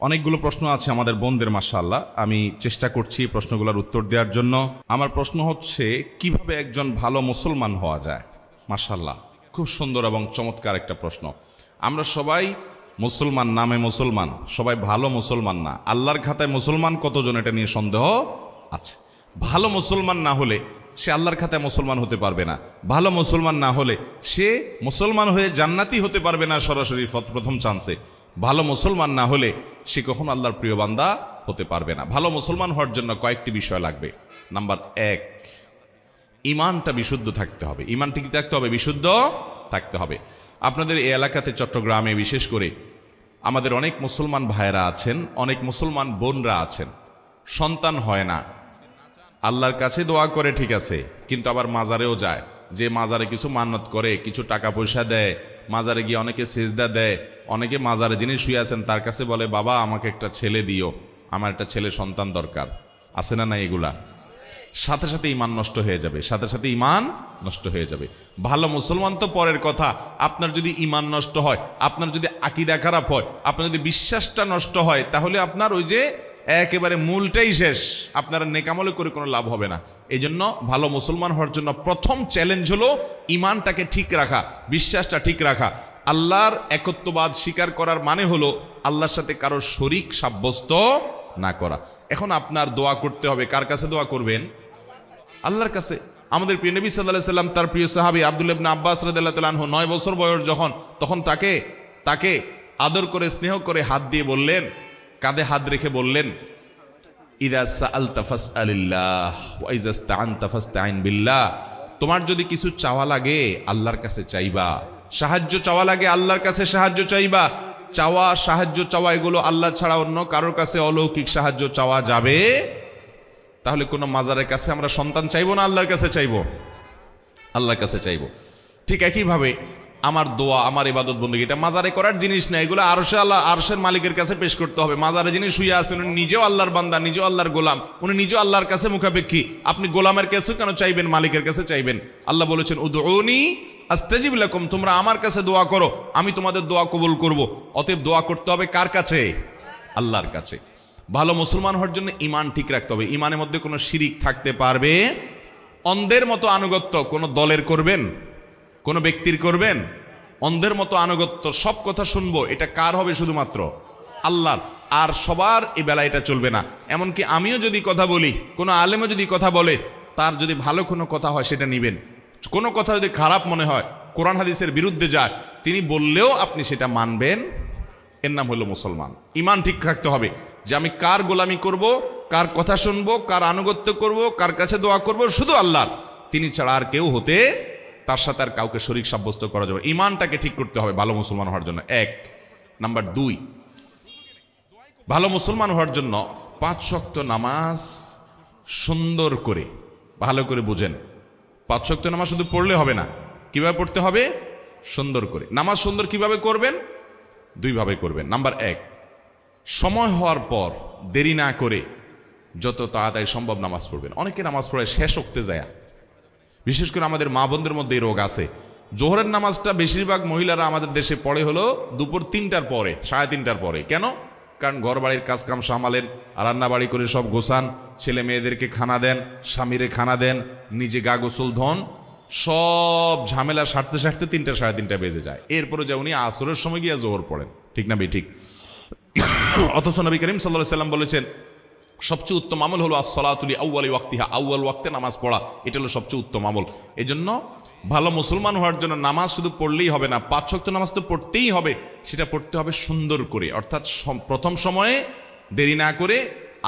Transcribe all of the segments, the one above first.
অনেকগুলো প্রশ্ন আছে আমাদের বোনদের, মাশাআল্লাহ। আমি চেষ্টা করছি প্রশ্নগুলোর উত্তর দেওয়ার জন্য। আমার প্রশ্ন হচ্ছে, কিভাবে একজন ভালো মুসলমান হওয়া যায়? মাশাআল্লাহ, খুব সুন্দর এবং চমৎকার একটা প্রশ্ন। আমরা সবাই মুসলমান, নামে মুসলমান, সবাই ভালো মুসলমান না। আল্লাহর খাতায় মুসলমান কতজন, এটা নিয়ে সন্দেহ আছে। ভালো মুসলমান না হলে সে আল্লাহর খাতায় মুসলমান হতে পারবে না। ভালো মুসলমান না হলে সে মুসলমান হয়ে জান্নাতি হতে পারবে না সরাসরি প্রথম চান্সে। ভালো মুসলমান না হলে সে কখনো আল্লাহর প্রিয় বান্দা হতে পারবে না। ভালো মুসলমান হওয়ার জন্য কয়েকটি বিষয় লাগবে। নাম্বার 1, ঈমানটা বিশুদ্ধ থাকতে হবে। ঈমানটা কি থাকতে হবে? বিশুদ্ধ থাকতে হবে। আপনাদের এই এলাকাতে, চট্টগ্রামে বিশেষ করে, আমাদের অনেক মুসলমান ভাইয়েরা আছেন, অনেক মুসলমান বোনরা আছেন, সন্তান হয় না। আল্লাহর কাছে দোয়া করে, ঠিক আছে, কিন্তু আবার মাজারেও যায়। যে মাজারে কিছু মান্নত করে, কিছু টাকা পয়সা দেয়, মাজারে গিয়ে অনেকে সেজদা দেয়, অনেকে মাজারে যিনি শুয়ে আছেন তার কাছে বলে, বাবা আমাকে একটা ছেলে দিও, আমার একটা ছেলে সন্তান দরকার। আছে না? না, এগুলা সাথে সাথে ঈমান নষ্ট হয়ে যাবে, সাথে সাথে ঈমান নষ্ট হয়ে যাবে। ভালো মুসলমান তো পরের কথা, আপনার যদি ঈমান নষ্ট হয়, আপনার যদি আকীদা খারাপ হয়, আপনার যদি বিশ্বাসটা নষ্ট হয়, তাহলে আপনার ওই যে একেবারে মূলটাই শেষ, আপনার নেকামলে করে কোনো লাভ হবে না। এই জন্য ভালো মুসলমান হওয়ার জন্য প্রথম চ্যালেঞ্জ হলো ঈমানটাকে ঠিক রাখা, বিশ্বাসটা ঠিক রাখা। আল্লাহর একত্ববাদ স্বীকার করার মানে হলো আল্লাহর সাথে কারো শরীক সাব্যস্ত না করা। এখন আপনার দোয়া করতে হবে, কার কাছে দোয়া করবেন? আল্লাহর কাছে। আমাদের প্রিয় নবী সাল্লাল্লাহু আলাইহি সাল্লাম তার প্রিয় সাহাবী আব্দুল্লাহ ইবনে আব্বাস রাদিয়াল্লাহু তাআলা আনহু 9 বছর বয়স যখন, তখন তাকে আদর করে, স্নেহ করে হাত দিয়ে বললেন, কাঁধে হাত রেখে বললেন, ইযা সাআলতা ফাসআলিল্লাহ ওয়া ইযা ইসতাআনতা ফাসতাইন বিল্লাহ। তোমার যদি কিছু চাওয়া লাগে আল্লাহর কাছে চাইবা, সাহায্য চাওয়া লাগে আল্লাহর কাছে সাহায্য চাইবা। সাহায্য চাওয়া এগুলো আল্লাহ ছাড়া অন্য কারোর কাছে অলৌকিক সাহায্য চাওয়া যাবে? তাহলে কোনো মাজারের কাছে আমরা সন্তান চাইবো না, আল্লাহর কাছে চাইবো? আল্লাহর কাছে চাইবো। ঠিক একইভাবে আমার দোয়া, আমার ইবাদত বন্দেগী, এটা মাজারে করার জিনিস না, এগুলো আরশের মালিকের কাছে পেশ করতে হবে। মাজারে যিনি শুয়ে আছেন উনি নিজেও আল্লাহর বান্দা, নিজেও আল্লাহর গোলাম, উনি নিজেও আল্লাহর কাছে মুখাপেক্ষী। আপনি গোলামের কাছে কেন চাইবেন? মালিকের কাছে চাইবেন। আল্লাহ বলেছেন, উদউনি আস্তাজিব লাকুম, তোমরা আমার কাছে দোয়া করো, আমি তোমাদের দোয়া কবুল করব। অতএব দোয়া করতে হবে কার কাছে? আল্লাহর কাছে। ভালো মুসলমান হওয়ার জন্য ঈমান ঠিক রাখতে হবে। ঈমানের মধ্যে কোনো শিরিক থাকতে পারবে? অন্ধের মতো আনুগত্য কোনো দলের করবেন, কোনো ব্যক্তির করবেন? অন্ধের মতো আনুগত্য, সব কথা শুনবো, এটা কার হবে? শুধুমাত্র আল্লাহর। আর সবার এই বেলা এটা চলবে না। এমনকি আমিও যদি কথা বলি, কোনো আলেমও যদি কথা বলে, তার যদি ভালো কোনো কথা হয় সেটা নিবেন। কোনো কথা যদি খারাপ মনে হয়, কোরআন হাদিসের বিরুদ্ধে যায়, তিনি বললেও আপনি সেটা মানবেন। এর নাম হলো মুসলমান। ঈমান ঠিক থাকতে হবে যে আমি কার গোলামি করব, কার কথা শুনবো, কার আনুগত্য করব, কার কাছে দোয়া করব, শুধু আল্লাহর। তিনি ছাড়া আর কেউ হতে, তার সাথে আর কাউকে শরীক সাব্যস্ত করা যাবে। ঈমানটাকে ঠিক করতে হবে ভালো মুসলমান হওয়ার জন্য, 1। নাম্বার 2, ভালো মুসলমান হওয়ার জন্য 5 ওয়াক্ত নামাজ সুন্দর করে, ভালো করে বুঝেন, 5 ওয়াক্ত নামাজ শুধু পড়লে হবে না। কিভাবে পড়তে হবে? সুন্দর করে। নামাজ সুন্দর কিভাবে করবেন? 2 ভাবে করবেন। নাম্বার 1, সময় হওয়ার পর দেরি না করে যত তাড়াতাড়ি সম্ভব নামাজ পড়বেন। অনেকে নামাজ পড়ে শেষ ওক্তে যায়, বিশেষ করে আমাদের মা বোনদের মধ্যে এই রোগ আছে। জোহরের নামাজটা বেশিরভাগ মহিলারা আমাদের দেশে পড়ে হলো দুপুর 3টার পরে, 3:30টার পরে। কেন? কারণ ঘর বাড়ির কাজকাম সামালেন, রান্নাবাড়ি করে সব গোছান, ছেলে মেয়েদেরকে খানা দেন, স্বামীরে খানা দেন, নিজে গা গোসল ধন, সব ঝামেলা সারতে সারতে 3টা 3:30 বেজে যায়। এরপরে যে উনি আসরের সময় গিয়ে জোহর পড়েন, ঠিক না ঠিক? অথচ নবী করিম সাল্লাল্লাহু আলাইহি ওয়াসাল্লাম বলেছেন, সবচেয়ে উত্তম আমল হলো as-salatu li awwali waqtiha, আউয়াল ওয়াক্তে নামাজ পড়া, এটা হলো সবচেয়ে উত্তম আমল। এই জন্য ভালো মুসলমান হওয়ার জন্য নামাজ শুধু পড়লেই হবে না, 5 ওয়াক্ত নামাজ তো পড়তেই হবে। সেটা পড়তে হবে সুন্দর করে, অর্থাৎ প্রথম সময়ে দেরি না করে,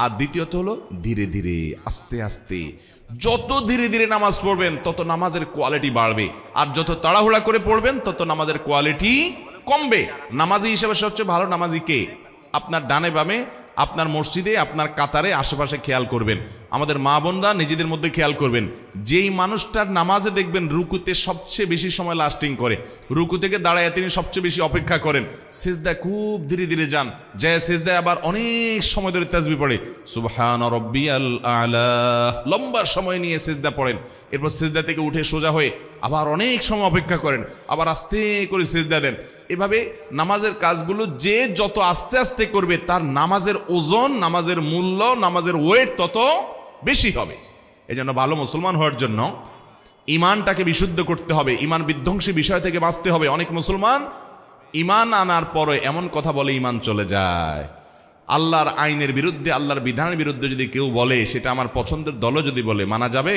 আর দ্বিতীয়ত হলো ধীরে ধীরে, আস্তে আস্তে। যত ধীরে ধীরে নামাজ পড়বেন তত নামাজের কোয়ালিটি বাড়বে, আর যত তাড়াহুড়া করে পড়বেন তত নামাজের কোয়ালিটি কমবে। নামাজি হিসেবে সবচেয়ে ভালো নামাজি কে? আপনার ডানে বামে, আপনার মসজিদে, আপনার কাতারে, আশেপাশে খেয়াল করবেন। আমাদের মা বোনরা নিজেদের মধ্যে খেয়াল করবেন, যেই মানুষটার নামাজে দেখবেন রুকুতে সবচেয়ে বেশি সময় লাস্টিং করে, রুকু থেকে দাঁড়ায় তিনি সবচেয়ে বেশি অপেক্ষা করেন, সিজদায় খুব ধীরে ধীরে যান, যে সিজদায় আবার অনেক সময় ধরে তাসবিহ পড়ে, সুবহান রাব্বিয়াল আলা, লম্বা সময় নিয়ে সিজদা পড়েন, এরপর সিজদা থেকে উঠে সোজা হয়ে আবার অনেক সময় অপেক্ষা করেন, আবার আস্তে করে সিজদা দেন। এভাবে নামাজের কাজগুলো যে যত আস্তে আস্তে করবে তার নামাজের ওজন, নামাজের মূল্য, নামাজের ওয়েট তত বেশি হবে। এই জন্য ভালো মুসলমান হওয়ার জন্য ইমানটাকে বিশুদ্ধ করতে হবে, ইমান বিধ্বংসী বিষয় থেকে বাঁচতে হবে। অনেক মুসলমান ইমান আনার পরে এমন কথা বলে ইমান চলে যায়। আল্লাহর আইনের বিরুদ্ধে, আল্লাহর বিধানের বিরুদ্ধে যদি কেউ বলে, সেটা আমার পছন্দের দলও যদি বলে, মানা যাবে?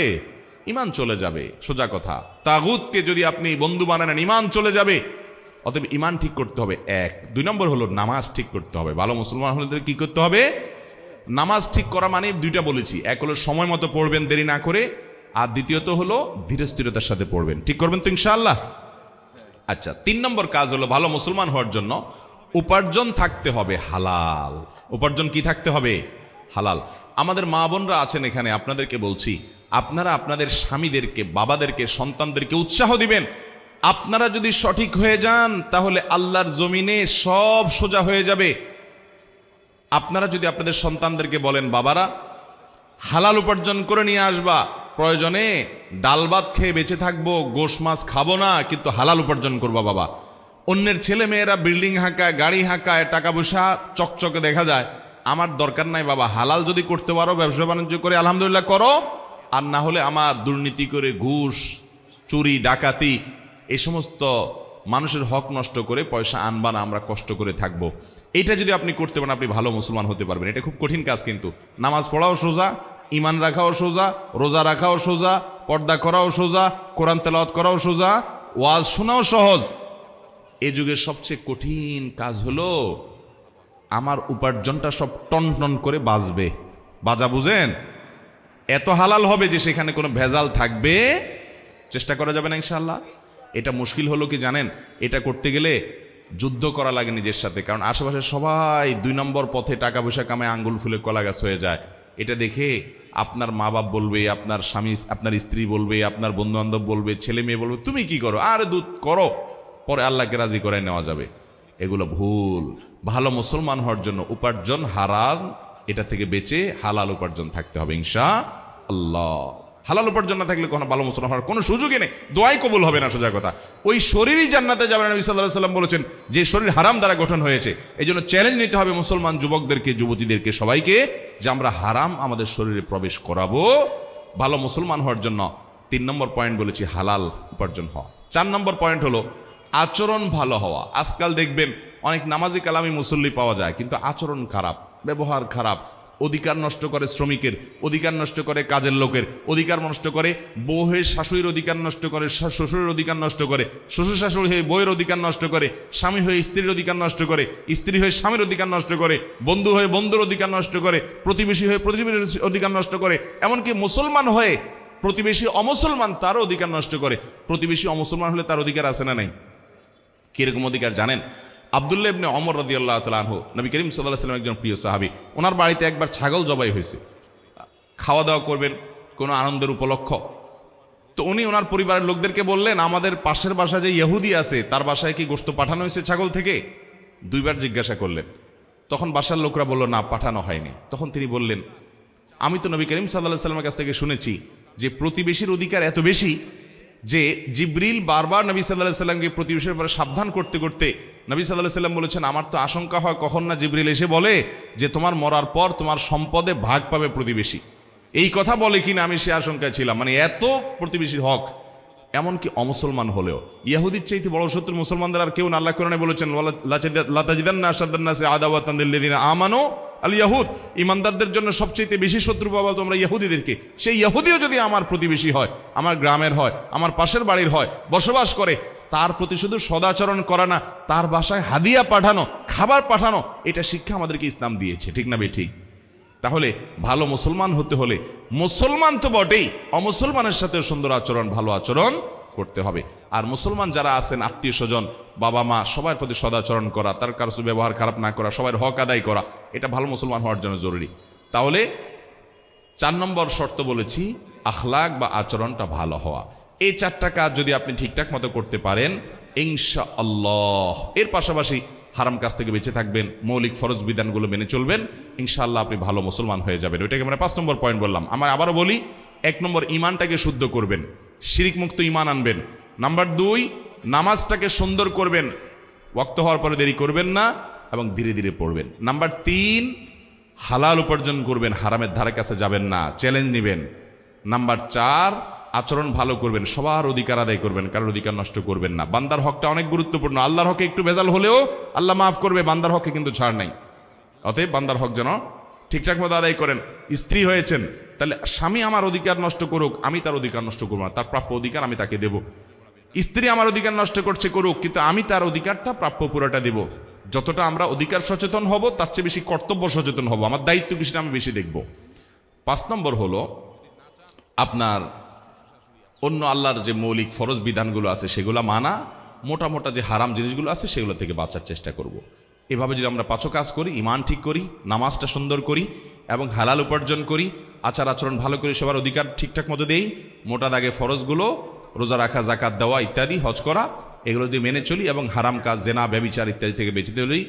ইমান চলে যাবে, সোজা কথা। তাগুতকে যদি আপনি বন্ধু বানান, ইমান চলে যাবে। অতএব ইমান ঠিক করতে হবে। 1 2 নম্বর হলো নামাজ ঠিক করতে হবে। ভালো মুসলমান হলে কি করতে হবে? নামাজ ঠিক করা মানে দুইটা বলেছি, এক হলো সময় মতো পড়বেন দেরি না করে, আর দ্বিতীয়ত হলো ধীরে স্থিরতার সাথে পড়বেন। ঠিক করবেন তো ইনশাআল্লাহ? আচ্ছা, 3 নম্বর কাজ হলো ভালো মুসলমান হওয়ার জন্য উপার্জন থাকতে হবে হালাল। উপার্জন কি থাকতে হবে? হালাল। আমাদের মা বোনরা আছেন এখানে, আপনাদেরকে বলছি, আপনারা আপনাদের স্বামীদেরকে, বাবাদেরকে, সন্তানদেরকে উৎসাহ দিবেন। আপনারা যদি সঠিক হয়ে যান তাহলে আল্লাহর জমিনে সব সোজা হয়ে যাবে। আপনারা যদি আপনাদের সন্তানদেরকে বলেন, বাবারা হালাল উপার্জন করে নিয়ে আসবা, প্রয়োজনে ডাল ভাত খেয়ে বেঁচে থাকবো, গোশ মাছ খাবো না, কিন্তু হালাল উপার্জন করবা বাবা। অন্যের ছেলে মেয়েরা বিল্ডিং হাঁকায়, গাড়ি হাঁকায়, টাকা পয়সা চকচকে দেখা যায়, আমার দরকার নাই বাবা, হালাল যদি করতে পারো, ব্যবসা বাণিজ্য করে আলহামদুলিল্লাহ করো, আর না হলে আমার দুর্নীতি করে, ঘুষ, চুরি, ডাকাতি, এই সমস্ত মানুষের হক নষ্ট করে পয়সা আনবা না, আমরা কষ্ট করে থাকবো। এটা যদি আপনি করতে পারেন, আপনি ভালো মুসলমান হতে পারবেন। এটা খুব কঠিন কাজ, কিন্তু নামাজ পড়াও সোজা, ইমান রাখাও সোজা, রোজা রাখাও সোজা, পর্দা করাও সোজা, কোরআন তেলাওয়াত করাও সোজা, ওয়াজ শোনাও সহজ। এ যুগের সবচেয়ে কঠিন কাজ হলো আমার উপার্জনটা সব টন টন করে বাজবে। বাজা বুঝেন? এত হালাল হবে যে সেখানে কোনো ভেজাল থাকবে, চেষ্টা করা যাবে না ইনশাআল্লাহ। এটা মুশকিল হলো কি জানেন? এটা করতে গেলে যুদ্ধ করা লাগে নিজের সাথে, কারণ আশেপাশে সবাই 2 নম্বর পথে টাকা পয়সা কামায় আঙ্গুল ফুলে কলা গাছ হয়ে যায়। এটা দেখে আপনার মা বাপ বলবে, আপনার স্বামী, আপনার স্ত্রী বলবে, আপনার বন্ধু বান্ধব বলবে, ছেলে মেয়ে বলবে, তুমি কি করো? আরে দুধ করো, পরে আল্লাহকে রাজি করে নেওয়া যাবে। এগুলো ভুল। ভালো মুসলমান হওয়ার জন্য উপার্জন হারাম, এটা থেকে বেঁচে হালাল উপার্জন থাকতে হবে ইনশাআল্লাহ। হালাল উপার্জন না থাকলে কোনো ভালো মুসলমান হওয়ার কোনো সুযোগই নেই, দোয়াই কবুল হবে না, সোজা কথা। ওই শরীরই জান্নাতে যাবে। নবী সাল্লাল্লাহু আলাইহি ওয়াসাল্লাম বলেছেন যে শরীর হারাম দ্বারা গঠন হয়েছে। এই জন্য চ্যালেঞ্জ নিতে হবে মুসলমান যুবকদেরকে, যুবতীদেরকে, সবাইকে, যে আমরা হারাম আমাদের শরীরে প্রবেশ করাবো। ভালো মুসলমান হওয়ার জন্য 3 নম্বর পয়েন্ট বলেছি হালাল উপার্জন হওয়া। 4 নম্বর পয়েন্ট হলো আচরণ ভালো হওয়া। আজকাল দেখবেন অনেক নামাজি কালামি মুসল্লি পাওয়া যায়, কিন্তু আচরণ খারাপ, ব্যবহার খারাপ, অধিকার নষ্ট করে শ্রমিকের, অধিকার নষ্ট করে কাজের লোকের, অধিকার নষ্ট করে বউয়ের শাশুড়ির অধিকার নষ্ট করে, শ্বশুরের অধিকার নষ্ট করে, শ্বশুর শাশুড়ি হয়ে বউয়ের অধিকার নষ্ট করে, স্বামী হয়ে স্ত্রীর অধিকার নষ্ট করে, স্ত্রী হয়ে স্বামীর অধিকার নষ্ট করে, বন্ধু হয়ে বন্ধুর অধিকার নষ্ট করে, প্রতিবেশী হয়ে প্রতিবেশীর অধিকার নষ্ট করে, এমনকি মুসলমান হয়ে প্রতিবেশী অমুসলমান তারও অধিকার নষ্ট করে। প্রতিবেশী অমুসলমান হলে তার অধিকার আছে না নাই? কিরকম অধিকার জানেন? আব্দুল্লাহ ইবনে ওমর রাদিয়াল্লাহু তাআলা আনহু, নবী করিম সাল্লাল্লাহু আলাইহি ওয়াসাল্লাম একজন প্রিয় সাহাবী, ওনার বাড়িতে একবার ছাগল জবাই হয়েছে। খাওয়া দাওয়া করবেন কোনো আনন্দের উপলক্ষ, তো উনি ওনার পরিবারের লোকদেরকে বললেন, আমাদের পাশের বাসায় যে ইহুদি আছে তার বাসায় কি গোশত পাঠানো হয়েছে ছাগল থেকে? 2 বার জিজ্ঞাসা করলেন। তখন বাসার লোকরা বলল, না, পাঠানো হয়নি। তখন তিনি বললেন, আমি তো নবী করিম সাল্লাল্লাহু আলাইহি ওয়াসাল্লামের কাছ থেকে শুনেছি যে প্রতিবেশীর অধিকার এত বেশি যে জিবরিল বারবার নবী সাল্লাল্লাহু আলাইহি ওয়াসাল্লামকে প্রতিবেশীর ব্যাপারে সাবধান করতে করতে নবী সাল্লাল্লাহু আলাইহি ওয়াসাল্লাম বলেছেন, আমার তো আশঙ্কা হয় কখন না জিবরিল এসে বলে যে তোমার মরার পর তোমার সম্পদে ভাগ পাবে প্রতিবেশী। এই কথা বলে কিনা আমি সে আশঙ্কায় ছিলাম। মানে এত প্রতিবেশীর হক। এমনকি অমুসলমান হলেও ইহুদির চাইতে বড় শত্রু মুসলমানদের আর কেউ না। আল্লাহ কোরআনে বলেছেন, লা তাজিদান্না আশাদ্দান নাসি আদাওয়াতান লিল্লাযিনা আমানু আল ইয়াহুদ, ইমানদারদের জন্য সবচেয়ে বেশি শত্রু পাবা তোমরা ইহুদিদেরকে। সেই ইহুদিও যদি আমার প্রতিবেশী হয়, আমার গ্রামের হয়, আমার পাশের বাড়ির হয়, বসবাস করে, তার প্রতি শুধু সদাচরণ করা না, তার বাসায় হাদিয়া পাঠানো, খাবার পাঠানো, এটা শিক্ষা আমাদেরকে ইসলাম দিয়েছে। ঠিক না ঠিক? তাহলে ভালো মুসলমান হতে হলে মুসলমান তো বটেই, অমুসলমানের সাথে সুন্দর আচরণ, ভালো আচরণ করতে হবে। আর মুসলমান যারা আছেন, আত্মীয় স্বজন, বাবা মা, সবার প্রতি সদাচরণ করা, তার কারো ব্যবহার খারাপ না করা, সবার হক আদায় করা, এটা ভালো মুসলমান হওয়ার জন্য জরুরি। তাহলে 4 নম্বর শর্ত বলেছি আখলাক বা আচরণটা ভালো হওয়া। এই 4টা কাজ যদি আপনি ঠিকঠাক মতো করতে পারেন ইনশাআল্লাহ, এর পাশাপাশি হারাম কাজ থেকে বেঁচে থাকবেন, মৌলিক ফরজ বিধানগুলো মেনে চলবেন, ইনশাআল্লাহ আপনি ভালো মুসলমান হয়ে যাবেন। ওইটাকে আমরা 5 নম্বর পয়েন্ট বললাম। আমার আবারও বলি, 1 নম্বর ইমানটাকে শুদ্ধ করবেন, শিরিক মুক্ত ইমান আনবেন। নাম্বার 2, নামাজটাকে সুন্দর করবেন, ওয়াক্ত হওয়ার পরে দেরি করবেন না এবং ধীরে ধীরে পড়বেন। নাম্বার 3, হালাল উপার্জন করবেন, হারামের ধারে কাছে যাবেন না, চ্যালেঞ্জ নেবেন। নাম্বার 4, আচরণ ভালো করবেন, সবার অধিকার আদায় করবেন, কারোর অধিকার নষ্ট করবেন না। বান্দার হকটা অনেক গুরুত্বপূর্ণ। আল্লাহর হকে একটু ভেজাল হলেও আল্লাহ মাফ করবে, বান্দার হকে কিন্তু ছাড় নাই। অতএব বান্দার হক যেন ঠিকঠাক মতো আদায় করেন। স্ত্রী হয়েছেন, তাহলে স্বামী আমার অধিকার নষ্ট করুক, আমি তার অধিকার নষ্ট করবো না, তার প্রাপ্য অধিকার আমি তাকে দেব। স্ত্রী আমার অধিকার নষ্ট করছে, করুক, কিন্তু আমি তার অধিকারটা প্রাপ্য পুরোটা দেব। যতটা আমরা অধিকার সচেতন হব তার চেয়ে বেশি কর্তব্য সচেতন হব, আমার দায়িত্ব কিছুটা আমি বেশি দেখব। 5 নম্বর হলো আপনার অন্য আল্লাহর যে মৌলিক ফরজ বিধানগুলো আছে সেগুলো মানা, মোটা মোটা যে হারাম জিনিসগুলো আছে সেগুলো থেকে বাঁচার চেষ্টা করব। এভাবে যদি আমরা 5 কাজ করি, ইমান ঠিক করি, নামাজটা সুন্দর করি এবং হালাল উপার্জন করি, আচার আচরণ ভালো করি, সবার অধিকার ঠিকঠাক মতো দেই, মোটা দাগে ফরজগুলো রোজা রাখা, জাকাত দেওয়া ইত্যাদি, হজ করা, এগুলো যদি মেনে চলি এবং হারাম কাজ, জেনা, ব্যভিচার ইত্যাদি থেকে বেঁচে চলি,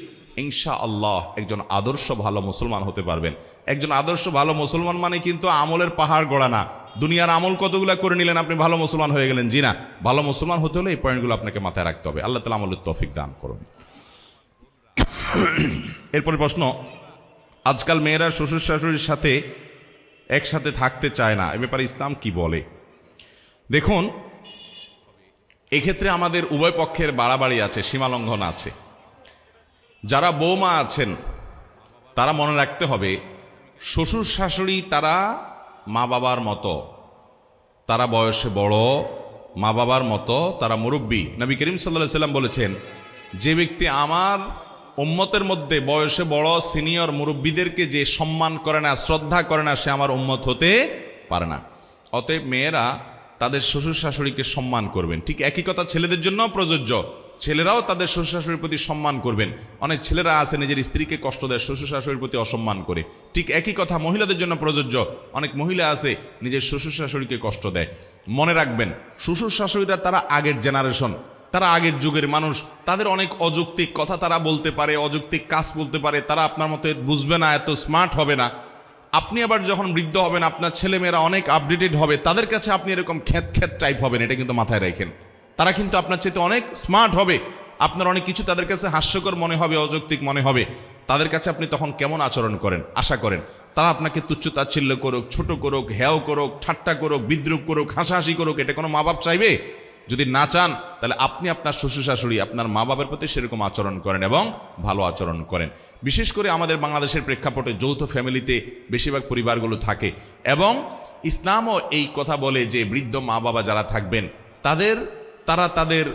ইনশাআল্লাহ একজন আদর্শ ভালো মুসলমান হতে পারবেন। একজন আদর্শ ভালো মুসলমান মানে কিন্তু আমলের পাহাড় গড়া না, দুনিয়ার আমল কতগুলা করে নিলেন আপনি ভালো মুসলমান হয়ে গেলেন, জি না। ভালো মুসলমান হতে হলে এই পয়েন্টগুলো আপনাকে মাথায় রাখতে হবে। আল্লাহ তাআলা আমলের তৌফিক দান করুন। এরপরে প্রশ্ন, আজকাল মেয়েরা শ্বশুর শাশুড়ির সাথে একসাথে থাকতে চায় না, এ ব্যাপারে ইসলাম কি বলে? দেখুন, এক্ষেত্রে আমাদের উভয় পক্ষের বাড়াবাড়ি আছে, সীমালঙ্ঘন আছে। যারা বৌমা আছেন তারা মনে রাখতে হবে, শ্বশুর শাশুড়ি তারা মা বাবার মতো, তারা বয়সে বড়, মা বাবার মতো, তারা মুরব্বী। নবী করিম সাল্লাল্লাহু আলাইহি ওয়াসাল্লাম বলেছেন, যে ব্যক্তি আমার উম্মতের মধ্যে বয়সে বড় সিনিয়র মুরব্বীদেরকে যে সম্মান করে না, শ্রদ্ধা করে না, সে আমার উম্মত হতে পারে না। অতএব মেয়েরা তাদের শ্বশুর শাশুড়িকে সম্মান করবেন। ঠিক একই কথা ছেলেদের জন্য প্রযোজ্য, ছেলেরাও তাদের শ্বশুর শাশুড়ির প্রতি সম্মান করবেন। অনেক ছেলেরা আছে নিজের স্ত্রীকে কষ্ট দেয়, শ্বশুর শাশুড়ির প্রতি অসম্মান করে। ঠিক একই কথা মহিলাদের জন্য প্রযোজ্য, অনেক মহিলা আছে নিজের শ্বশুর শাশুড়িকে কষ্ট দেয়। মনে রাখবেন, শ্বশুর শাশুড়িরা তারা আগের জেনারেশন, তারা আগের যুগের মানুষ, তাদের অনেক অযৌক্তিক কথা তারা বলতে পারে, অযৌক্তিক কাজ বলতে পারে, তারা আপনার মতো বুঝবে না, এত স্মার্ট হবে না। আপনি আবার যখন বৃদ্ধ হবেন, আপনার ছেলেমেয়েরা অনেক আপডেটেড হবে, তাদের কাছে আপনি এরকম খ্যাত খ্যাত টাইপ হবেন, এটা কিন্তু মাথায় রাখেন। তারা কিন্তু আপনার চাইতে অনেক স্মার্ট হবে, আপনার অনেক কিছু তাদের কাছে হাস্যকর মনে হবে, অযৌক্তিক মনে হবে। তাদের কাছে আপনি তখন কেমন আচরণ করেন, আশা করেন? তারা আপনাকে তুচ্ছ তাচ্ছিল্য করুক, ছোট করুক, হেয় করুক, ঠাট্টা করুক, বিদ্রুপ করুক, হাসাহাসি করুক, এটা কোনো মা বাপ চাইবে? যদি না চান, তাহলে আপনি আপনার শ্বশুর শাশুড়ি, আপনার মা বাবার প্রতি সেরকম আচরণ করেন এবং ভালো আচরণ করেন। বিশেষ করে আমাদের বাংলাদেশের প্রেক্ষাপটে যৌথ ফ্যামিলিতে বেশিরভাগ পরিবারগুলো থাকে, এবং ইসলামও এই কথা বলে যে বৃদ্ধ মা বাবা যারা থাকবেন তারা তাদের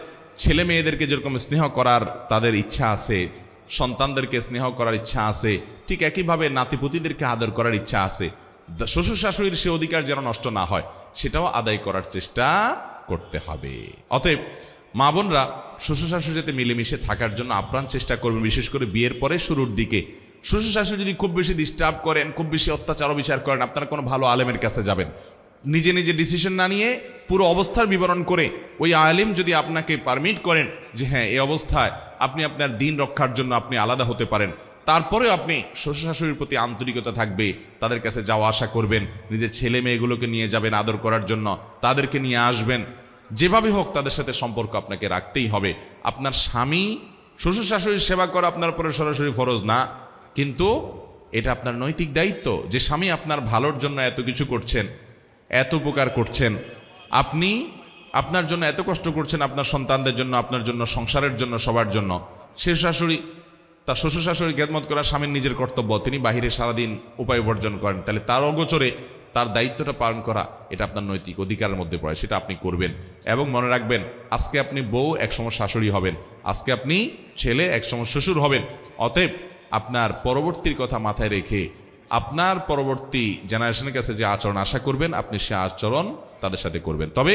ছেলে মেয়েদেরকে যেরকম স্নেহ করার তাদের ইচ্ছা আছে, সন্তানদেরকে স্নেহ করার ইচ্ছা আছে, ঠিক একইভাবে নাতিপুতিদেরকে আদর করার ইচ্ছা আছে। শ্বশুর শাশুড়ির সে অধিকার যেন নষ্ট না হয়, সেটাও আদায় করার চেষ্টা করতে হবে। অতএব মা বোনরা শ্বশুর শাশুড়ির সাথে মিলেমিশে থাকার জন্য আপ্রাণ চেষ্টা করবেন, বিশেষ করে বিয়ের পরে শুরুর দিকে। শ্বশুর শাশুড়ি যদি খুব বেশি ডিস্টার্ব করেন, খুব বেশি অত্যাচার বিচার করেন, আপনারা কোনো ভালো আলেমের কাছে যাবেন। নিজে নিজে ডিসিশন না নিয়ে পুরো অবস্থার বিবরণ করে ওই আলেম যদি আপনাকে পারমিট করেন যে হ্যাঁ, এই অবস্থায় আপনি আপনার দিন রক্ষার জন্য আপনি আলাদা হতে পারেন, তারপরে আপনি শ্বশুর শাশুড়ির প্রতি আন্তরিকতা থাকবে, তাদের কাছে যাওয়া আসা করবেন, নিজের ছেলে মেয়েগুলোকে নিয়ে যাবেন আদর করার জন্য, তাদেরকে নিয়ে আসবেন, যেভাবে হোক তাদের সাথে সম্পর্ক আপনাকে রাখতেই হবে। আপনার স্বামী শ্বশুর শাশুড়ির সেবা করা আপনার উপরে সরাসরি ফরজ না, কিন্তু এটা আপনার নৈতিক দায়িত্ব যে স্বামী আপনার ভালোর জন্য এত কিছু করছেন, এত উপকার করছেন, আপনি আপনার জন্য এত কষ্ট করছেন, আপনার সন্তানদের জন্য, আপনার জন্য, সংসারের জন্য, সবার জন্য। সে শাশুড়ি, তার শ্বশুর শাশুড়ি খেদমত করা স্বামীর নিজের কর্তব্য, তিনি বাহিরে সারাদিন উপায় উপার্জন করেন, তাহলে তার অগোচরে তার দায়িত্বটা পালন করা এটা আপনার নৈতিক অধিকারের মধ্যে পড়ে, সেটা আপনি করবেন। এবং মনে রাখবেন, আজকে আপনি বউ, একসময় শাশুড়ি হবেন, আজকে আপনি ছেলে, একসময় শ্বশুর হবেন। অতএব আপনার পরবর্তীর কথা মাথায় রেখে আপনার পরবর্তী জেনারেশনের কাছে যে আচরণ আশা করবেন, আপনি সে আচরণ তাদের সাথে করবেন। তবে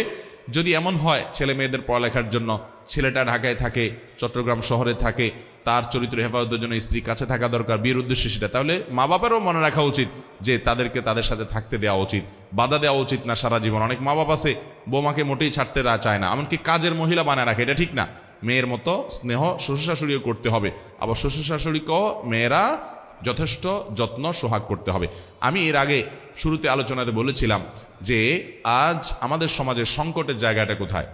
যদি এমন হয় ছেলে মেয়েদের পড়ালেখার জন্য ছেলেটা ঢাকায় থাকে, চট্টগ্রাম শহরে থাকে, তার চরিত্র হেফাজতের জন্য স্ত্রী কাছে থাকা দরকার, বিয়ের উদ্দেশ্য সেটা, তাহলে মা বাবারও মনে রাখা উচিত যে তাদেরকে তাদের সাথে থাকতে দেওয়া উচিত, বাধা দেওয়া উচিত না সারা জীবন। অনেক মা বাবা আছে বৌমাকে মোটেই ছাড়তে চায় না, এমনকি কাজের মহিলা বানায় রাখে, এটা ঠিক না। মেয়ের মতো স্নেহ শ্বশুর শাশুড়িও করতে হবে, আবার শ্বশুর শাশুড়িকেও মেয়েরা যথেষ্ট যত্ন সোহাগ করতে হবে। আমি এর আগে শুরুতে আলোচনাতে বলেছিলাম যে আজ আমাদের সমাজের সংকটের জায়গাটা কোথায়।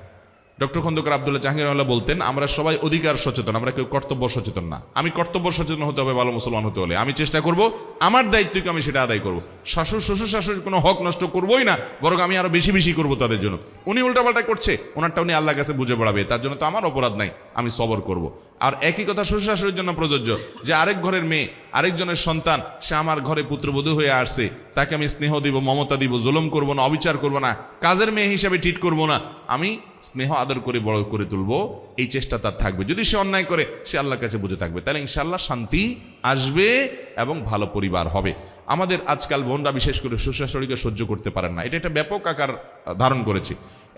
ডক্টর খন্দকার আব্দুল্লাহ জাহাঙ্গীর রহমাতুল্লাহ বলতেন, আমরা সবাই অধিকার সচেতন, আমরা কেউ কর্তব্য সচেতন না। আমি কর্তব্য সচেতন হতে হবে ভালো মুসলমান হতে হলে। আমি চেষ্টা করব আমার দায়িত্বকে আমি সেটা আদায় করব। শ্বশুর শাশুড়ির কোনো হক নষ্ট করবোই না, বরং আমি আরো বেশি বেশি করবো তাদের জন্য। উনি উল্টাপাল্টা করছে, ওনারটা উনি আল্লাহর কাছে বুঝে পড়াবে, তার জন্য তো আমার অপরাধ নাই, আমি সবর করব। আর একই কথা শ্বশুর শাশুড়ির জন্য প্রযোজ্য, যে আরেক ঘরের মেয়ে, আরেকজনের সন্তান, সে আমার ঘরে পুত্রবধূ হয়ে আসছে, তাকে আমি স্নেহ দিব, মমতা দিব, জুলুম করব না, অবিচার করব না, কাজের মেয়ে হিসাবে ট্রিট করব না, আমি স্নেহ আদর করে বড় করে তুলবো, এই চেষ্টা তার থাকবে। যদি সে অন্যায় করে, সে আল্লাহর কাছে বুঝে থাকবে, তাহলে ইনশাআল্লাহ শান্তি আসবে এবং ভালো পরিবার হবে। আমাদের আজকাল বোনরা বিশেষ করে শ্বশুর শাশুড়িকে সহ্য করতে পারেন না, এটা একটা ব্যাপক আকার ধারণ করেছে।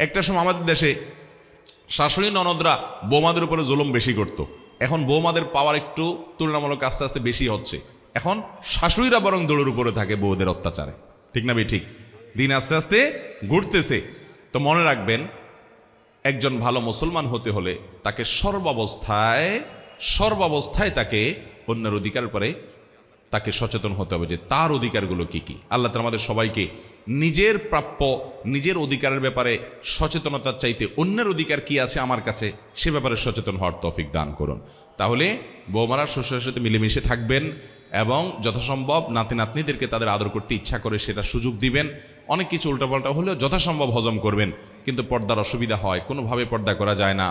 একটা সময় আমাদের দেশে শাশুড়ি ননদরা বৌমাদের উপরে জুলুম বেশি করত। এখন বৌমাদের পাওয়ার একটু তুলনামূলক আস্তে আস্তে বেশি হচ্ছে। এখন শাশুড়িরা বরং দৌড়ের উপরে থাকে বউদের অত্যাচারে। ঠিক না ভাই? ঠিক। দিন আস্তে আস্তে ঘুরতেছে। তো মনে রাখবেন, একজন ভালো মুসলমান হতে হলে তাকে সর্বাবস্থায় তাকে অন্যের অধিকার পরে তাকে সচেতন হতে হবে যে তার অধিকারগুলো কি কি। আল্লাহ তাআলা আমাদের সবাইকে নিজের প্রাপ্য, নিজের অধিকারের ব্যাপারে সচেতনতার চাইতে অন্যের অধিকার কি আছে আমার কাছে, সে ব্যাপারে সচেতন হওয়ার তৌফিক দান করুন। তাহলে বৌমারা শ্বশুরের সাথে মিলেমিশে থাকবেন এবং যথাসম্ভব নাতি নাতনিদেরকে তাদের আদর করতে ইচ্ছা করে সেটা সুযোগ দিবেন। অনেক কিছু উল্টাপাল্টা হলেও যথাসম্ভব হজম করবেন, কিন্তু পর্দার অসুবিধা হয়, কোনোভাবে পর্দা করা যায় না,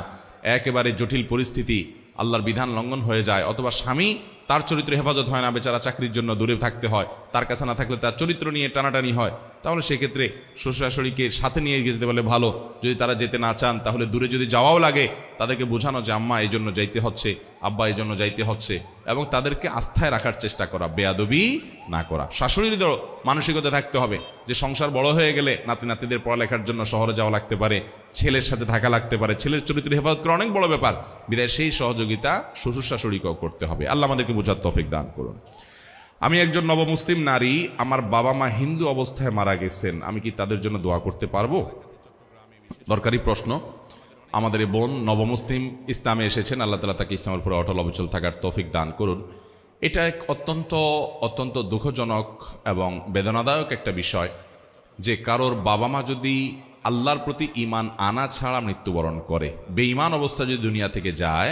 একেবারে জটিল পরিস্থিতি, আল্লাহর বিধান লঙ্ঘন হয়ে যায়, অথবা স্বামী তার চরিত্র হেফাজত হয় না, বেচারা চাকরির জন্য দূরে থাকতে হয়, তার কাছে না থাকলে তার চরিত্র নিয়ে টানাটানি হয়, তাহলে সেক্ষেত্রে শ্বশুর শাশুড়িকে সাথে নিয়ে যেতে বলে ভালো। যদি তারা যেতে না চান, তাহলে দূরে যদি যাওয়াও লাগে, তাদেরকে বোঝানো যে আম্মা এই জন্য যাইতে হচ্ছে, আব্বা এই জন্য যাইতে হচ্ছে, এবং তাদেরকে আস্থায় রাখার চেষ্টা করা, বেয়াদবি না করা। শাশুড়িদেরও মানসিকতা থাকতে হবে যে সংসার বড় হয়ে গেলে নাতি নাতিদের পড়ালেখার জন্য শহরে যাওয়া লাগতে পারে, ছেলের সাথে থাকা লাগতে পারে, ছেলের চরিত্র হেফাজত করা অনেক বড় ব্যাপার, বিদায় সেই সহযোগিতা শ্বশুর শাশুড়িকেও করতে হবে। আল্লাহ আমাদেরকে বোঝার তৌফিক দান করুন। আমি একজন নবমুসলিম নারী, আমার বাবা মা হিন্দু অবস্থায় মারা গেছেন, আমি কি তাদের জন্য দোয়া করতে পারবো? দরকারি প্রশ্ন। আমাদের এই বোন নবমুসলিম, ইসলামে এসেছেন, আল্লাহ তাআলা তাকে ইসলামের উপরে অটল অবিচল থাকার তৌফিক দান করুন। এটা এক অত্যন্ত দুঃখজনক এবং বেদনাদায়ক একটা বিষয় যে কারোর বাবা মা যদি আল্লাহর প্রতি ঈমান আনা ছাড়া মৃত্যুবরণ করে, বেঈমান অবস্থা যদি দুনিয়া থেকে যায়,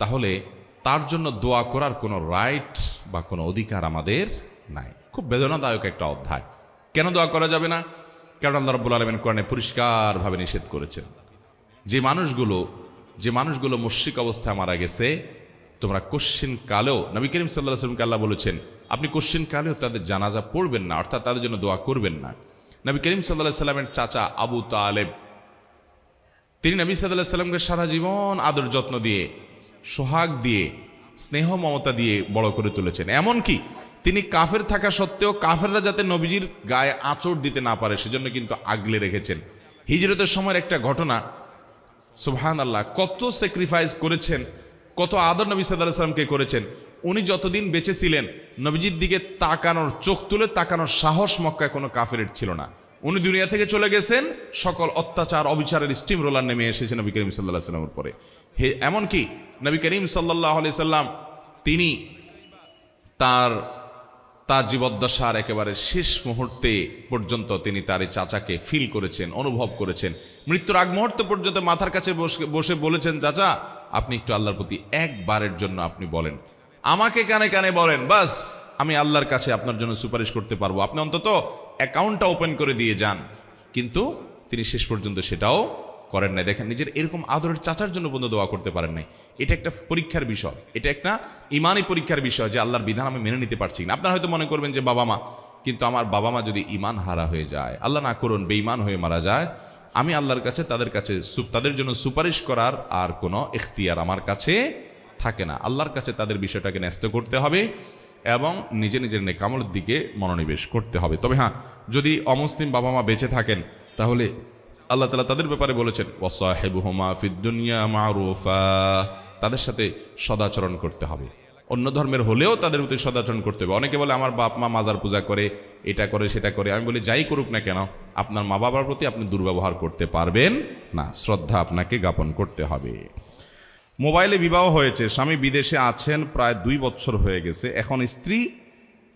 তাহলে তার জন্য দোয়া করার কোনো রাইট বা কোনো অধিকার আমাদের নাই। খুব বেদনাদায়ক একটা অধ্যায়। কেন দোয়া করা যাবে না? কারণ আল্লাহ রাব্বুল আলামিন কোরআনে পরিষ্কারভাবে নিষেধ করেছেন যে মানুষগুলো মুশরিক অবস্থায় মারা গেছে, তোমরা কোশ্চিন কালেও, নবী করিম সাল্লাল্লাহু আলাইহি ওয়াসাল্লামকে আল্লাহ বলেছেন আপনি কোশ্চিন কালেও তাদের জানাজা পড়বেন না, অর্থাৎ তাদের জন্য দোয়া করবেন না। নবী করিম সাল্লাল্লাহু আলাইহি ওয়াসাল্লামের চাচা আবু তালেব, তিনি নবী সাল্লাল্লাহু আলাইহি ওয়াসাল্লামকে সারা জীবন আদর যত্ন দিয়ে, সোহাগ দিয়ে, স্নেহ মমতা দিয়ে বড় করে তুলেছেন। এমনকি তিনি কাফের থাকা সত্ত্বেও কাফেররা যাতে নবীজির গায়ে আঁচড় দিতে না পারে সেজন্য কিন্তু আগলে রেখেছেন। হিজরতের সময়ের একটা ঘটনা, সুবহানাল্লাহ, কত স্যাক্রিফাইস করেছেন, কত আদর নবী সাল্লাল্লাহু আলাইহি ওয়াসাল্লামকে করেছেন। উনি যতদিন বেঁচে ছিলেন নবীজির দিকে তাকানোর, চোখ তুলে তাকানোর সাহস মক্কায় কোনো কাফেরের ছিল না। উনি দুনিয়া থেকে চলে গেছেন, সকল অত্যাচার অবিচারের স্টিম রোলার নেমে এসেছে নবী করিম সাল্লাল্লাহু আলাইহি ওয়াসাল্লামের উপরে। এমনকি নবী করিম সাল্লাল্লাহু আলাইহি সাল্লাম তিনি তার জীবদ্দশার একেবারে শেষ মুহূর্তে পর্যন্ত তিনি তার এই চাচাকে ফিল করেছেন, অনুভব করেছেন। মৃত্যুর আগ মুহূর্ত পর্যন্ত মাথার কাছে বসে বলেছেন, চাচা আপনি একটু আল্লাহর প্রতি একবারের জন্য আপনি বলেন, আমাকে কানে কানে বলেন, বাস আমি আল্লাহর কাছে আপনার জন্য সুপারিশ করতে পারবো, আপনি অন্তত অ্যাকাউন্টটা ওপেন করে দিয়ে যান। কিন্তু তিনি শেষ পর্যন্ত সেটাও করেন নাই। দেখেন, নিজের এরকম আদরের চাচার জন্য পর্যন্ত দোয়া করতে পারেন নাই। এটা একটা পরীক্ষার বিষয়, এটা একটা ইমানি পরীক্ষার বিষয় যে আল্লাহর বিধান আমি মেনে নিতে পারছি না। আপনারা হয়তো মনে করবেন যে বাবা মা, কিন্তু আমার বাবা মা যদি ইমান হারা হয়ে যায়, আল্লাহ না করুন বেঈমান হয়ে মারা যায়, আমি আল্লাহর কাছে তাদের জন্য সুপারিশ করার আর কোনো এখতিয়ার আমার কাছে থাকে না। আল্লাহর কাছে তাদের বিষয়টাকে ন্যস্ত করতে হবে এবং নিজের নেকামলের দিকে মনোনিবেশ করতে হবে। তবে হ্যাঁ, যদি অমুসলিম বাবা মা বেঁচে থাকেন, তাহলে আল্লাহ তাআলা তাদের ব্যাপারে বলেছেন ওয়াসাহিবুহুমা ফিদ দুনিয়া মারুফা, তাদের সাথে সদাচরণ করতে হবে। অন্য ধর্মের হলেও তাদের প্রতি সদাচরণ করতে হবে। অনেকে বলে আমার বাপ মা মাজার পূজা করে, এটা করে সেটা করে। আমি বলি যাই করুক না কেন, আপনার মা বাবার প্রতি আপনি দুর্ব্যবহার করতে পারবেন না, শ্রদ্ধা আপনাকে জ্ঞাপন করতে হবে। মোবাইলে বিবাহ হয়েছে, স্বামী বিদেশে আছেন, প্রায় 2 বছর হয়ে গেছে, এখন স্ত্রী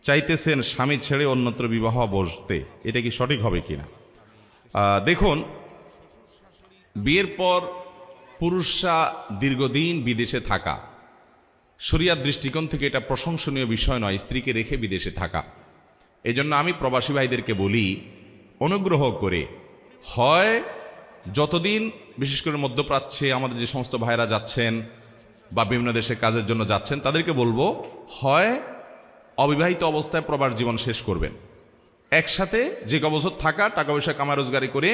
চাইতেছেন স্বামী ছেড়ে অন্যত্র বিবাহ বসতে, এটা কি সঠিক হবে কিনা? দেখুন, বিয়ের পর পুরুষরা দীর্ঘদিন বিদেশে থাকা, শরিয়ার দৃষ্টিকোণ থেকে এটা প্রশংসনীয় বিষয় নয় স্ত্রীকে রেখে বিদেশে থাকা। এজন্য আমি প্রবাসী ভাইদেরকে বলি, অনুগ্রহ করে হয় যতদিন, বিশেষ করে মধ্যপ্রাচ্যে আমাদের যে সমস্ত ভাইরা যাচ্ছেন বা বিভিন্ন দেশে কাজের জন্য যাচ্ছেন, তাদেরকে বলবো হয় অবিবাহিত অবস্থায় প্রবাস জীবন শেষ করবেন, একসাথে যে বছর থাকা, টাকা পয়সা কামা রোজগারি করে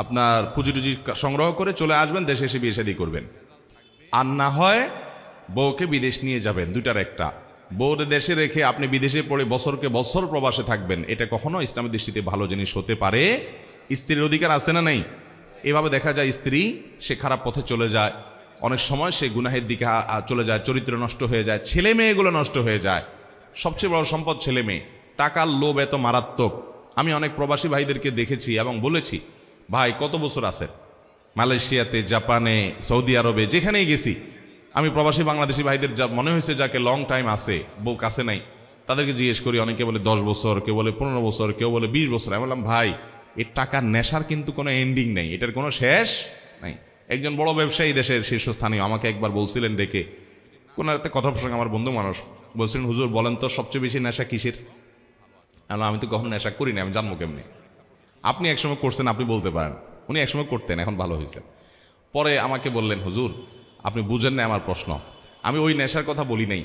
আপনার পুঁজি টুজি সংগ্রহ করে চলে আসবেন, দেশে এসে বিয়ে শাদী করবেন। আর না হয় বউকে বিদেশ নিয়ে যাবেন, দুইটার একটা। বউরে দেশে রেখে আপনি বিদেশে পড়ে বছরকে বছর প্রবাসে থাকবেন, এটা কখনো ইসলামের দৃষ্টিতে ভালো জিনিস হতে পারে। স্ত্রীর অধিকার আছে না নেই? এভাবে দেখা যায় স্ত্রী সে খারাপ পথে চলে যায়, অনেক সময় সে গুনাহের দিকে চলে যায়, চরিত্র নষ্ট হয়ে যায়, ছেলে মেয়েগুলো নষ্ট হয়ে যায়। সবচেয়ে বড় সম্পদ ছেলে মেয়ে। টাকার লোভ এত মারাত্মক। আমি অনেক প্রবাসী ভাইদেরকে দেখেছি এবং বলেছি, ভাই কত বছর আছেন মালয়েশিয়াতে, জাপানে, সৌদি আরবে, যেখানেই গেছি আমি প্রবাসী বাংলাদেশি ভাইদের যা মনে হয়েছে যাকে লং টাইম আছে, বউ কাছে নাই, তাদেরকে জিজ্ঞেস করি, অনেকে বলে 10 বছর, কেউ বলে 15 বছর, কেউ বলে 20 বছর। আমি বললাম, ভাই এই টাকার নেশার কিন্তু কোনো এন্ডিং নেই, এটার কোনো শেষ নাই। একজন বড় ব্যবসায়ী দেশের শীর্ষস্থানীয় আমাকে একবার বলছিলেন ডেকে, কোনো একটা কথা প্রসঙ্গে, আমার বন্ধু মানুষ, বলছিলেন, হুজুর বলেন তো সবচেয়ে বেশি নেশা কিসের? আমি তো কখনো নেশা করি না, আমি জানবো কেমনি? আপনি একসময় করছেন, আপনি বলতে পারেন। উনি একসময় করতেন, এখন ভালো হয়েছে। পরে আমাকে বললেন, হুজুর আপনি বুঝেন না আমার প্রশ্ন। আমি ওই নেশার কথা বলি নাই,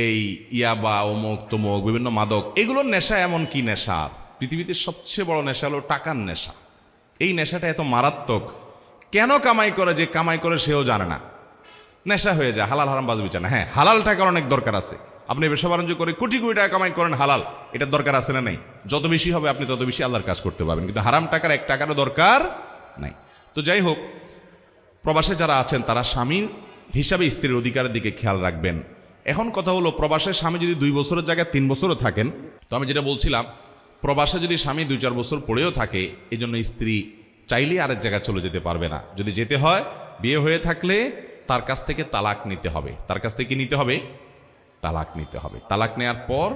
এই ইয়াবা, অমুক তমুক, বিভিন্ন মাদক, এগুলোর নেশা এমন কি নেশা? পৃথিবীতে সবচেয়ে বড় নেশা হলো টাকার নেশা। এই নেশাটা এত মারাত্মক, কেন কামাই করে, যে কামাই করে সেও জানে না, নেশা হয়ে যায়। হালাল হারাম বাজ বিচার না। হ্যাঁ, হালাল টাকার অনেক দরকার আছে। আপনি ব্যবসা বাণিজ্য করে কোটি কোটি টাকা কামাই করেন, হালাল, এটার দরকার আছে না নেই? যত বেশি হবে আপনি তত বেশি আল্লাহর কাজ করতে পারবেন, কিন্তু হারাম টাকার 1 টাকারও দরকার নাই। তো যাই হোক, প্রবাসে যারা আছেন তারা স্বামীর হিসাবে স্ত্রীর অধিকারের দিকে খেয়াল রাখবেন। এখন কথা হলো, প্রবাসে স্বামী যদি 2 বছরের জায়গায় 3 বছরও থাকেন, তো আমি যেটা বলছিলাম, প্রবাসে যদি স্বামী 2-4 বছর পড়েও থাকে, এই জন্য স্ত্রী চাইলেই আরেক জায়গায় চলে যেতে পারবে না। যদি যেতে হয়, বিয়ে হয়ে থাকলে তার কাছ থেকে তালাক নিতে হবে। তার কাছ থেকে নিতে হবে, তালাক নিতে হবে। তালাক নেওয়ার পর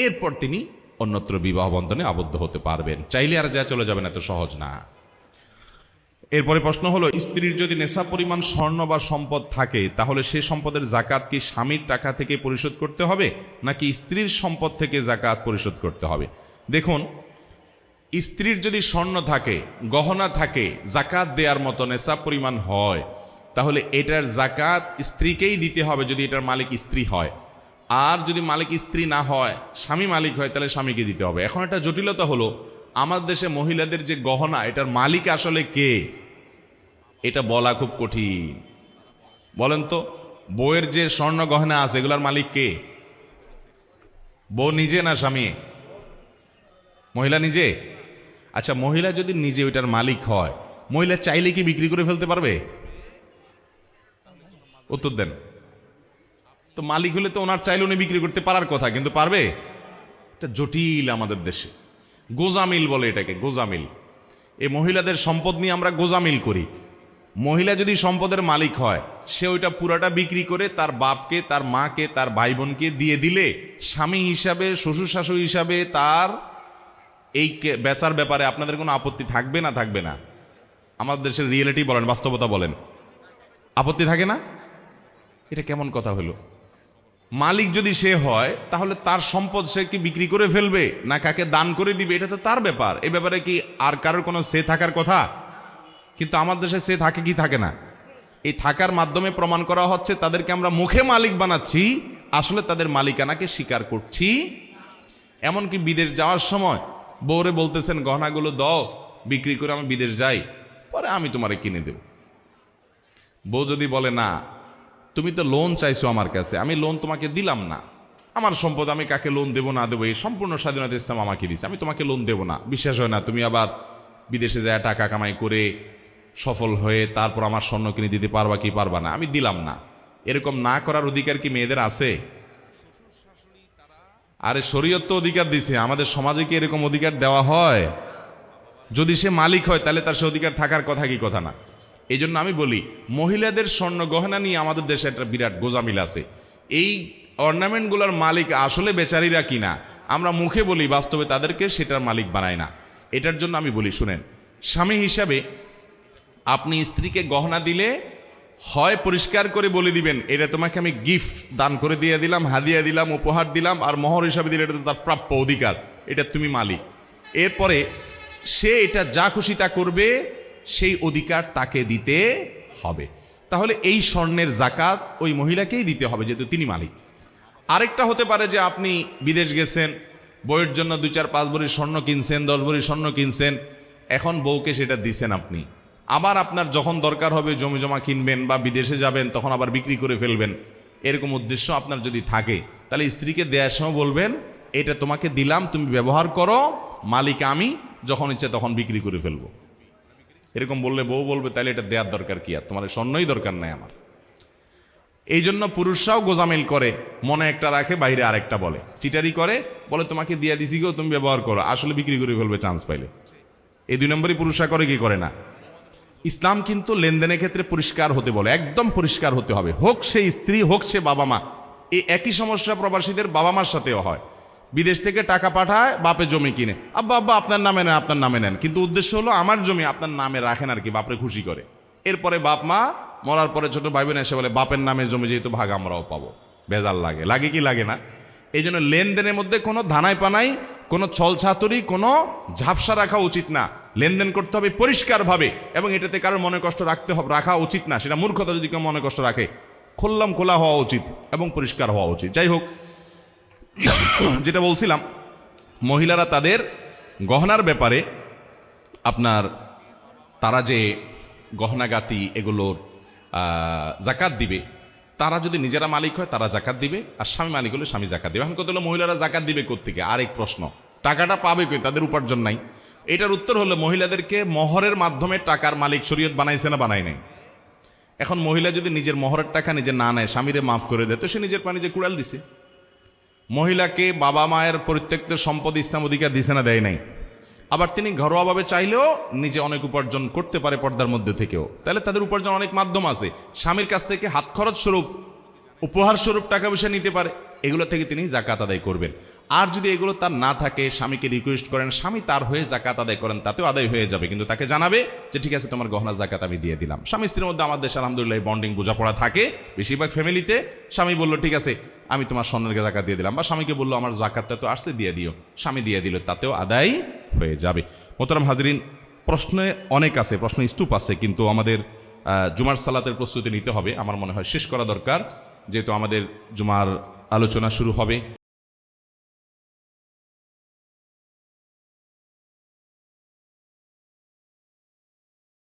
এরপর তিনি অন্যত্র বিবাহ বন্ধনে আবদ্ধ হতে পারবেন। চাইলে আর যা চলে যাবেন, এত সহজ না। এরপরে প্রশ্ন হলো, স্ত্রীর যদি নেশা পরিমাণ স্বর্ণ বা সম্পদ থাকে, তাহলে সে সম্পদের জাকাত কি স্বামীর টাকা থেকে পরিশোধ করতে হবে, নাকি স্ত্রীর সম্পদ থেকে জাকাত পরিশোধ করতে হবে? দেখুন, স্ত্রীর যদি স্বর্ণ থাকে, গহনা থাকে, জাকাত দেওয়ার মতো নেশা পরিমাণ হয়, তাহলে এটার জাকাত স্ত্রীকেই দিতে হবে যদি এটার মালিক স্ত্রী হয়। আর যদি মালিক স্ত্রী না হয়, স্বামী মালিক হয়, তাহলে স্বামীকে দিতে হবে। এখন একটা জটিলতা হলো, আমার দেশে মহিলাদের যে গহনা, এটার মালিক আসলে কে, এটা বলা খুব কঠিন। বলেন তো, বউয়ের যে স্বর্ণ গহনা আছে, এগুলার মালিক কে? বউ নিজে না স্বামী? মহিলা নিজে। আচ্ছা, মহিলা যদি নিজে ওইটার মালিক হয়, মহিলা চাইলে কি বিক্রি করে ফেলতে পারবে? উত্তর দেন তো। মালিক হলে তো ওনার চাইলে উনি বিক্রি করতে পারার কথা, কিন্তু পারবে? এটা জটিল আমাদের দেশে। গোজামিল বলে এটাকে, গোজামিল। এই মহিলাদের সম্পদ নিয়ে আমরা গোজামিল করি। মহিলা যদি সম্পদের মালিক হয়, সে ওইটা পুরাটা বিক্রি করে তার বাপকে, তার মাকে, তার ভাই বোনকে দিয়ে দিলে, স্বামী হিসাবে, শ্বশুর শাশুড়ি হিসাবে তার এই বেচার ব্যাপারে আপনাদের কোনো আপত্তি থাকবে না? থাকবে না? আমাদের দেশের রিয়েলিটি বলেন, বাস্তবতা বলেন, আপত্তি থাকে না? এটা কেমন কথা হলো? মালিক যদি সে হয়, তাহলে তার সম্পদ সে কি বিক্রি করে ফেলবে না কাকে দান করে দিবে, এটা তো তার ব্যাপার। এই ব্যাপারে কি আর কারোর কোনো সে থাকার কথা? কিন্তু আমার দেশে সে থাকে কি থাকে না? এই থাকার মাধ্যমে প্রমাণ করা হচ্ছে তাদেরকে আমরা মুখে মালিক বানাচ্ছি, আসলে তাদের মালিকানাকে স্বীকার করছি। এমনকি বিদেশ যাওয়ার সময় বউরে বলতেছেন, গহনাগুলো দাও, বিক্রি করে আমি বিদেশ যাই, পরে আমি তোমারে কিনে দেব। বউ যদি বলে, না তুমি তো লোন চাইছো আমার কাছে, আমি লোন তোমাকে দিলাম না, আমার সম্পদ, আমি কাকে লোন দেবো না দেবো এই সম্পূর্ণ স্বাধীনতা ইসলাম আমাকে দিচ্ছে, আমি তোমাকে লোন দেবো না, বিশ্বাস হয় না, তুমি আবার বিদেশে যায় টাকা কামাই করে সফল হয়ে তারপর আমার স্বর্ণ কিনে দিতে পারবা কি পারবা না, আমি দিলাম না। এরকম না করার অধিকার কি মেয়েদের আছে? আরে শরীয়ত তো অধিকার দিছে, আমাদের সমাজে কি এরকম অধিকার দেওয়া হয়? যদি সে মালিক হয়, তাহলে তার সে অধিকার থাকার কথা কি কথা না? এই জন্য আমি বলি, মহিলাদের স্বর্ণ গহনা নিয়ে আমাদের দেশে একটা বিরাট গোজামিল আছে। এই অর্নামেন্টগুলোর মালিক আসলে বেচারীরা কিনা, আমরা মুখে বলি, বাস্তবে তাদেরকে সেটার মালিক বানায় না। এটার জন্য আমি বলি, শুনেন, স্বামী হিসাবে আপনি স্ত্রীকে গহনা দিলে হয় পরিষ্কার করে বলে দিবেন এটা তোমাকে আমি গিফট দান করে দিয়ে দিলাম, হাদিয়া দিলাম, উপহার দিলাম, আর মোহর হিসাবে দিলে এটা তো তার প্রাপ্য অধিকার, এটা তুমি মালিক। এরপরে সে এটা যা খুশি তা করবে, সেই অধিকার তাকে দিতে হবে। তাহলে এই স্বর্ণের জাকাত ওই মহিলাকেই দিতে হবে, যেহেতু তিনি মালিক। আরেকটা হতে পারে যে আপনি বিদেশ গেছেন, বউয়ের জন্য 2-4-5 ভরি স্বর্ণ কিনছেন, 10 ভরি স্বর্ণ কিনছেন, এখন বউকে সেটা দিছেন আপনি। আবার আপনার যখন দরকার হবে জমি জমা কিনবেন বা বিদেশে যাবেন, তখন আবার বিক্রি করে ফেলবেন, এরকম উদ্দেশ্য আপনার যদি থাকে, তাহলে স্ত্রীকে দেওয়ার সময় বলবেন এটা তোমাকে দিলাম, তুমি ব্যবহার করো, মালিক আমি, যখন ইচ্ছে তখন বিক্রি করে ফেলবো। এরকম বললে বউ বলবে তাহলে এটা দেওয়ার দরকার কি, আর তোমার স্বর্ণই দরকার নাই আমার। এই জন্য পুরুষরাও গোজামিল করে, মনে একটা রাখে বাইরে আরেকটা বলে, চিটারি করে, বলে তোমাকে দিয়া দিছি গো, তুমি ব্যবহার করো, আসলে বিক্রি করে ফেলবে চান্স পাইলে। এই 2 নম্বরই পুরুষরা করে কি করে না। ইসলাম কিন্তু লেনদেনের ক্ষেত্রে পরিষ্কার হতে বলে, একদম পরিষ্কার হতে হবে, হোক সে স্ত্রী হোক সে বাবা মা। এই একই সমস্যা প্রবাসীদের বাবা মার সাথেও হয়। বিদেশ থেকে টাকা পাঠায়, বাপে জমি কিনে, আব্বা আব্বা আপনার নামে নেন, আপনার নামে নেন, কিন্তু উদ্দেশ্য হলো আমার জমি আপনার নামে রাখেন আর কি, বাপরে খুশি করে। এরপরে বাপ মা মরার পরে ছোট ভাই বোন এসে বলে বাপের নামে জমি যেহেতু ভাগ আমরাও পাবো। বেজাল লাগে, লাগে কি লাগে না? এই জন্য লেনদেনের মধ্যে কোনো ধানাই পানাই, কোনো ছলছাতুরি, কোনো ঝাপসা রাখা উচিত না। লেনদেন করতে হবে পরিষ্কারভাবে, এবং এটাতে কারোর মনে কষ্ট রাখা উচিত না। সেটা মূর্খতা যদি কেউ মনে কষ্ট রাখে, খোল্লাম খোলা হওয়া উচিত এবং পরিষ্কার হওয়া উচিত। যাই হোক, যেটা বলছিলাম, মহিলারা তাদের গহনার ব্যাপারে আপনার তারা যে গহনাগাতি এগুলোর জাকাত দিবে, তারা যদি নিজেরা মালিক হয় তারা জাকাত দিবে, আর স্বামী মালিক হলে স্বামী জাকাত দিবে। এখন কত হলো মহিলারা জাকাত দিবে কোত্থেকে? আরেক প্রশ্ন, টাকাটা পাবে কই? তাদের উপার্জন নাই। এটার উত্তর হলো মহিলাদেরকে মহরের মাধ্যমে টাকার মালিক শরীয়ত বানাইছে না বানাই নাই? এখন মহিলা যদি নিজের মহরের টাকা নিজে না নেয়, স্বামীরে মাফ করে দেয়, তো সে নিজের পা নিজে কুড়াল দিছে। মহিলাকে বাবা মায়ের পরিত্যক্ত সম্পদ ইসলাম অধিকার দিছে না দেয় নাই? আবার তিনি ঘরোয়াভাবে চাইলেও নিজে অনেক উপার্জন করতে পারে পর্দার মধ্যে থেকেও, তাহলে তাদের উপার্জন অনেক মাধ্যম আছে। স্বামীর কাছ থেকে হাত খরচ স্বরূপ, উপহার স্বরূপ টাকা পয়সা নিতে পারে, এগুলো থেকে তিনি জাকাত আদায় করবেন। আর যদি এগুলো তার না থাকে, স্বামীকে রিকোয়েস্ট করেন, স্বামী তার হয়ে জাকাত আদায় করেন, তাতেও আদায় হয়ে যাবে, কিন্তু তাকে জানাবে যে ঠিক আছে তোমার গহনা জাকাত আমি দিয়ে দিলাম। স্বামী স্ত্রীর মধ্যে আমাদের দেশে আলহামদুলিল্লাহ বন্ডিং বোঝাপড়া থাকে বেশিরভাগ ফ্যামিলিতে। স্বামী বললো ঠিক আছে আমি তোমার স্বর্ণের জাকাত দিয়ে দিলাম, বা স্বামীকে বললো আমার জাকাতটা তো আসছে দিয়ে দিও, স্বামী দিয়ে দিল, তাতেও আদায় হয়ে যাবে। মোহতারাম হাজরিন, প্রশ্নে অনেক আছে, প্রশ্ন স্তূপ আছে, কিন্তু আমাদের জুমার সালাতের প্রস্তুতি নিতে হবে। আমার মনে হয় শেষ করা দরকার, যেহেতু আমাদের জুমার আলোচনা শুরু হবে।